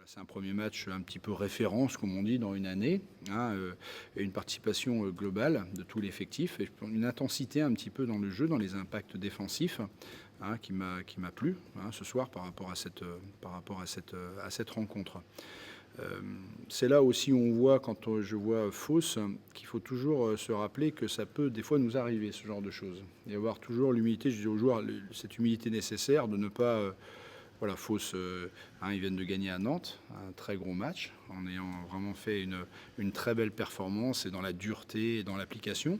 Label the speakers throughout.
Speaker 1: c'est un premier match un petit peu référence, comme on dit, dans une année, hein, et une participation globale de tout l'effectif, et une intensité un petit peu dans le jeu, dans les impacts défensifs, hein, qui m'a plu, hein, ce soir par rapport à cette rencontre. C'est là aussi où on voit, quand je vois Fausse, qu'il faut toujours se rappeler que ça peut des fois nous arriver, ce genre de choses. Et avoir toujours l'humilité, je dis aux joueurs, cette humilité nécessaire de ne pas... voilà, Fausse, hein, ils viennent de gagner à Nantes, un très gros match, en ayant vraiment fait une très belle performance et dans la dureté et dans l'application.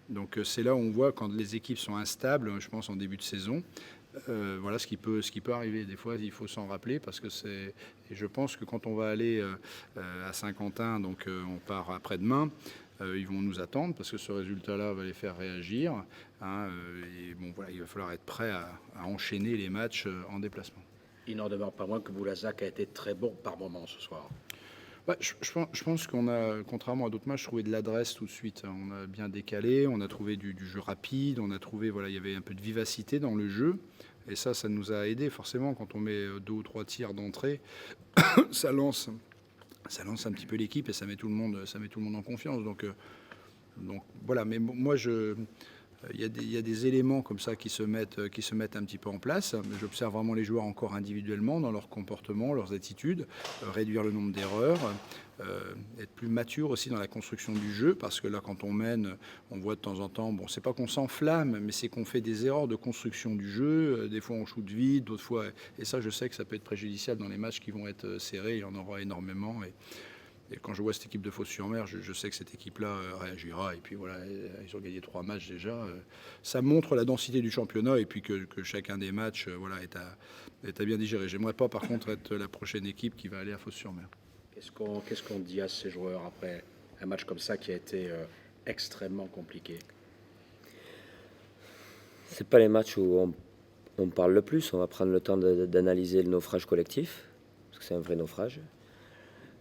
Speaker 1: Donc c'est là où on voit quand les équipes sont instables, je pense en début de saison, voilà ce qui peut arriver. Des fois, il faut s'en rappeler parce que c'est. Et je pense que quand on va aller à Saint-Quentin, donc on part après-demain, ils vont nous attendre parce que ce résultat-là va les faire réagir, hein, et bon, voilà, il va falloir être prêt à enchaîner les matchs en déplacement.
Speaker 2: Il n'en demeure pas moins que Boulazac a été très bon par moment ce soir.
Speaker 1: Ouais, je pense qu'on a, contrairement à d'autres matchs, trouvé de l'adresse tout de suite. On a bien décalé, on a trouvé du jeu rapide, on a trouvé, voilà, il y avait un peu de vivacité dans le jeu. Et ça nous a aidé forcément quand on met 2 ou 3 tirs d'entrée, ça lance un petit peu l'équipe et ça met tout le monde en confiance. Donc voilà. Mais moi il y a des éléments comme ça qui se mettent un petit peu en place. J'observe vraiment les joueurs encore individuellement dans leur comportement, leurs attitudes, réduire le nombre d'erreurs, être plus mature aussi dans la construction du jeu, parce que là, quand on mène, on voit de temps en temps, bon, c'est pas qu'on s'enflamme, mais c'est qu'on fait des erreurs de construction du jeu. Des fois, on shoot vite, d'autres fois, et ça, je sais que ça peut être préjudiciable dans les matchs qui vont être serrés. Il y en aura énormément. Et quand je vois cette équipe de Fos-sur-Mer, je sais que cette équipe-là réagira. Et puis voilà, ils ont gagné 3 matchs déjà. Ça montre la densité du championnat et puis que chacun des matchs voilà, est à bien digérer. J'aimerais pas par contre être la prochaine équipe qui va aller à Fos-sur-Mer.
Speaker 2: Qu'est-ce qu'on dit à ces joueurs après un match comme ça qui a été extrêmement compliqué?
Speaker 3: C'est pas les matchs où on parle le plus. On va prendre le temps d'analyser le naufrage collectif, parce que c'est un vrai naufrage.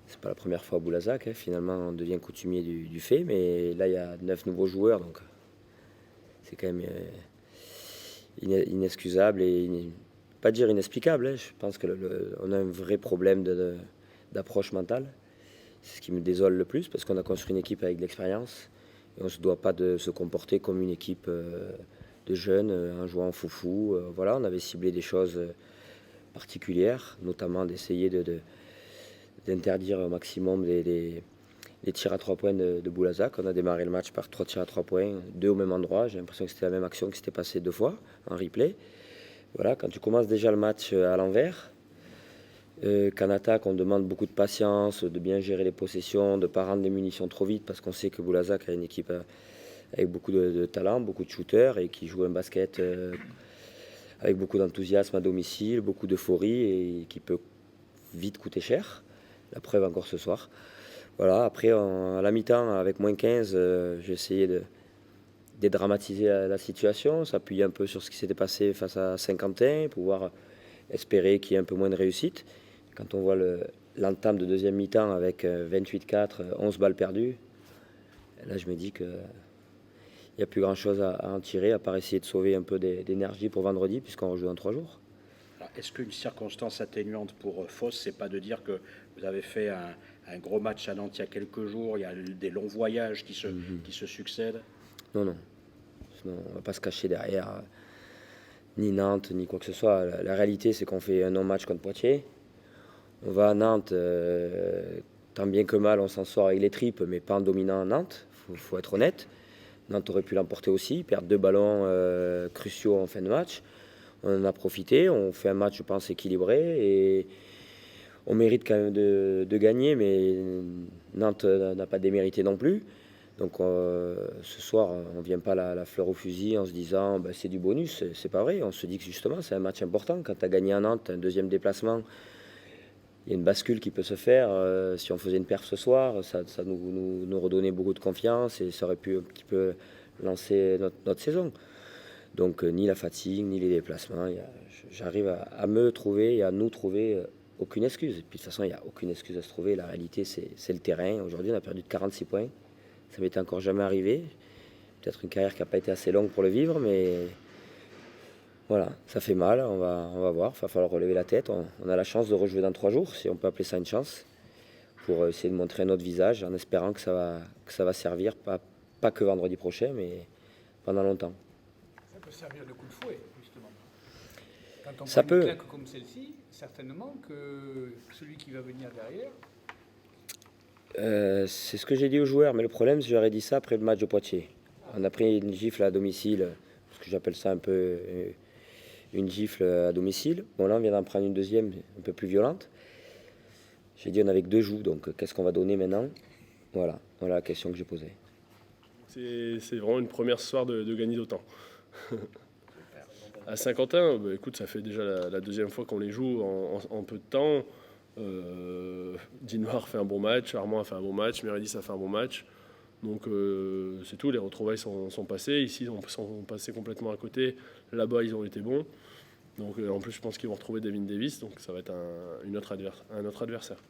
Speaker 3: C'est pas la première fois à Boulazac, hein. Finalement, on devient coutumier du fait, mais là, il y a 9 nouveaux joueurs, donc c'est quand même inexcusable et pas dire inexplicable, hein. Je pense qu'on a un vrai problème d'approche mentale. C'est ce qui me désole le plus, parce qu'on a construit une équipe avec de l'expérience et on ne se doit pas de se comporter comme une équipe de jeunes en jouant foufou. Voilà, on avait ciblé des choses particulières, notamment d'essayer d'interdire au maximum les tirs à 3 points de Boulazac. On a démarré le match par 3 tirs à 3 points, 2 au même endroit. J'ai l'impression que c'était la même action qui s'était passée 2 fois en replay. Voilà, quand tu commences déjà le match à l'envers, qu'en attaque on demande beaucoup de patience, de bien gérer les possessions, de ne pas rendre les munitions trop vite, parce qu'on sait que Boulazac a une équipe avec beaucoup de talent, beaucoup de shooters et qui joue un basket avec beaucoup d'enthousiasme à domicile, beaucoup d'euphorie et qui peut vite coûter cher. La preuve encore ce soir. Voilà, après, à la mi-temps, avec moins 15, j'ai essayé de dédramatiser la situation, s'appuyer un peu sur ce qui s'était passé face à Saint-Quentin, pouvoir espérer qu'il y ait un peu moins de réussite. Quand on voit l'entame de deuxième mi-temps avec 28-4, 11 balles perdues, là je me dis qu'il n'y a plus grand-chose à en tirer, à part essayer de sauver un peu d'énergie pour vendredi, puisqu'on rejoue dans 3 jours.
Speaker 2: Est-ce qu'une circonstance atténuante pour Fos, c'est pas de dire que vous avez fait un gros match à Nantes il y a quelques jours, il y a des longs voyages qui se succèdent?
Speaker 3: Non. Sinon, on ne va pas se cacher derrière ni Nantes, ni quoi que ce soit. La réalité, c'est qu'on fait un non-match contre Poitiers. On va à Nantes, tant bien que mal, on s'en sort avec les tripes, mais pas en dominant Nantes, faut être honnête. Nantes aurait pu l'emporter aussi, perdre 2 ballons cruciaux en fin de match. On en a profité, on fait un match, je pense, équilibré et on mérite quand même de gagner, mais Nantes n'a pas démérité non plus. Donc ce soir, on ne vient pas la fleur au fusil en se disant c'est du bonus. C'est pas vrai. On se dit que justement, c'est un match important. Quand tu as gagné à Nantes, un deuxième déplacement, il y a une bascule qui peut se faire. Si on faisait une perf ce soir, ça nous redonnait beaucoup de confiance et ça aurait pu un petit peu lancer notre saison. Donc ni la fatigue, ni les déplacements. J'arrive à me trouver et à nous trouver aucune excuse. Et puis de toute façon, il n'y a aucune excuse à se trouver. La réalité, c'est le terrain. Aujourd'hui, on a perdu de 46 points. Ça m'était encore jamais arrivé. Peut-être une carrière qui n'a pas été assez longue pour le vivre, mais Voilà, ça fait mal, on va voir, il va falloir relever la tête. On a la chance de rejouer dans 3 jours, si on peut appeler ça une chance, pour essayer de montrer notre visage en espérant que ça va servir, pas que vendredi prochain, mais pendant longtemps.
Speaker 4: Ça peut servir de coup de fouet, justement. Quand on
Speaker 3: Ça
Speaker 4: prend une
Speaker 3: peut.
Speaker 4: claque comme celle-ci, certainement que celui qui va venir derrière,
Speaker 3: C'est ce que j'ai dit aux joueurs, mais le problème, je leur ai dit ça après le match de Poitiers. On a pris une gifle à domicile, parce que j'appelle ça un peu une gifle à domicile. Bon, là, on vient d'en prendre une deuxième, un peu plus violente. J'ai dit on avait que 2 joues, donc qu'est-ce qu'on va donner maintenant? Voilà la question que j'ai posée.
Speaker 5: C'est vraiment une première ce soir de gagner d'autant. À Saint-Quentin, bah, écoute, ça fait déjà la deuxième fois qu'on les joue en peu de temps. Dinoir fait un bon match, Armand a fait un bon match, Mérédis a fait un bon match. Donc c'est tout, les retrouvailles sont passées. Ici, ils sont passés complètement à côté. Là-bas, ils ont été bons. Donc en plus, je pense qu'ils vont retrouver Devin Davis. Donc ça va être un autre adversaire.